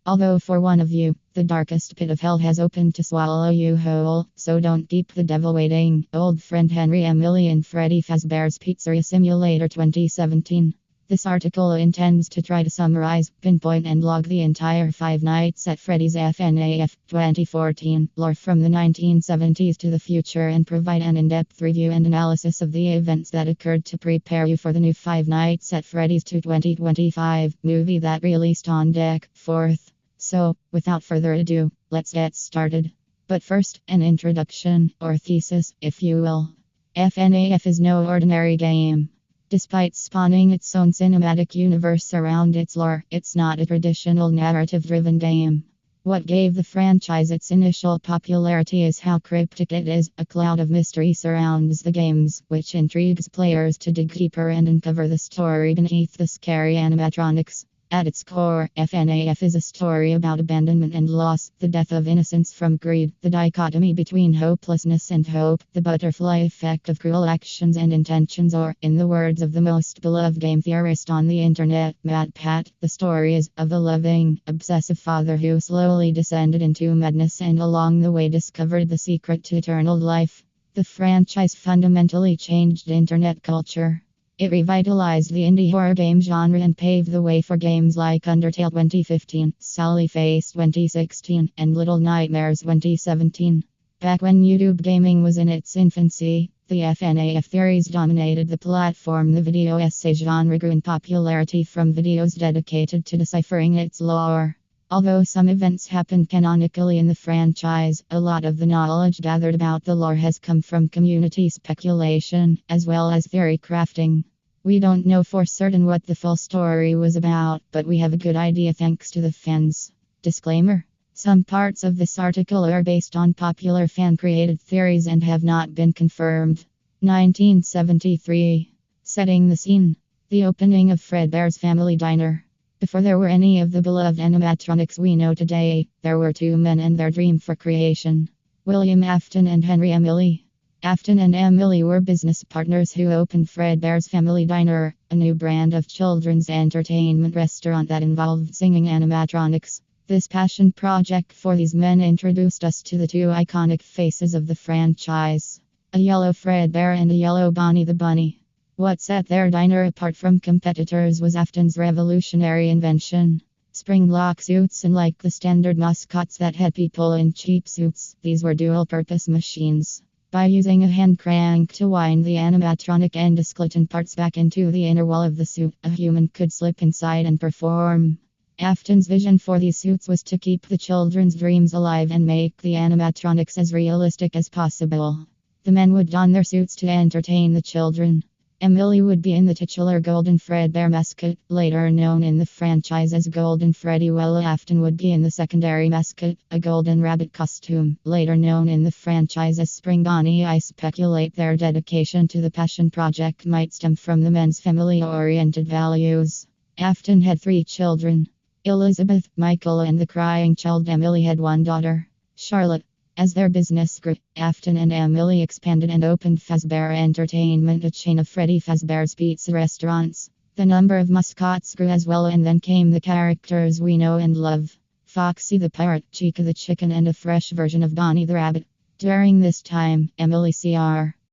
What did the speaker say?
Although for one of you, the darkest pit of hell has opened to swallow you whole, so don't keep the devil waiting. Old friend Henry Emily and Freddy Fazbear's Pizzeria Simulator 2017. This article intends to try to summarize, pinpoint, and log the entire Five Nights at Freddy's FNAF 2014 lore from the 1970s to the future and provide an in-depth review and analysis of the events that occurred to prepare you for the new Five Nights at Freddy's 2025 movie that released on Dec 4th. So, without further ado, let's get started. But first, an introduction, or thesis, if you will. FNAF is no ordinary game. Despite spawning its own cinematic universe around its lore, it's not a traditional narrative-driven game. What gave the franchise its initial popularity is how cryptic it is. A cloud of mystery surrounds the games, which intrigues players to dig deeper and uncover the story beneath the scary animatronics. At its core, FNAF is a story about abandonment and loss, the death of innocence from greed, the dichotomy between hopelessness and hope, the butterfly effect of cruel actions and intentions, or, in the words of the most beloved game theorist on the internet, Matt Pat, the story is of a loving, obsessive father who slowly descended into madness and along the way discovered the secret to eternal life. The franchise fundamentally changed internet culture. It revitalized the indie horror game genre and paved the way for games like Undertale 2015, Sally Face 2016, and Little Nightmares 2017. Back when YouTube gaming was in its infancy, the FNAF theories dominated the platform. The video essay genre grew in popularity from videos dedicated to deciphering its lore. Although some events happened canonically in the franchise, a lot of the knowledge gathered about the lore has come from community speculation, as well as theory crafting. We don't know for certain what the full story was about, but we have a good idea thanks to the fans. Disclaimer: some parts of this article are based on popular fan-created theories and have not been confirmed. 1973. Setting the scene. The opening of Fredbear's Family Diner. Before there were any of the beloved animatronics we know today, there were two men and their dream for creation. William Afton and Henry Emily. Afton and Emily were business partners who opened Fredbear's Family Diner, a new brand of children's entertainment restaurant that involved singing animatronics. This passion project for these men introduced us to the two iconic faces of the franchise: a yellow Fredbear and a yellow Bonnie the Bunny. What set their diner apart from competitors was Afton's revolutionary invention: spring lock suits. Unlike the standard mascots that had people in cheap suits, these were dual-purpose machines. By using a hand crank to wind the animatronic endoskeleton parts back into the inner wall of the suit, a human could slip inside and perform. Afton's vision for these suits was to keep the children's dreams alive and make the animatronics as realistic as possible. The men would don their suits to entertain the children. Emily would be in the titular Golden Fredbear mascot, later known in the franchise as Golden Freddy, while Afton would be in the secondary mascot, a Golden Rabbit costume, later known in the franchise as Spring Bonnie. I speculate their dedication to the passion project might stem from the men's family-oriented values. Afton had 3 children: Elizabeth, Michael, and the crying child Emily had one daughter, Charlotte. As their business grew, Afton and Emily expanded and opened Fazbear Entertainment, a chain of Freddy Fazbear's pizza restaurants. The number of mascots grew as well, and then came the characters we know and love: Foxy the Parrot, Chica the Chicken, and a fresh version of Bonnie the Rabbit. During this time, Emily Cr.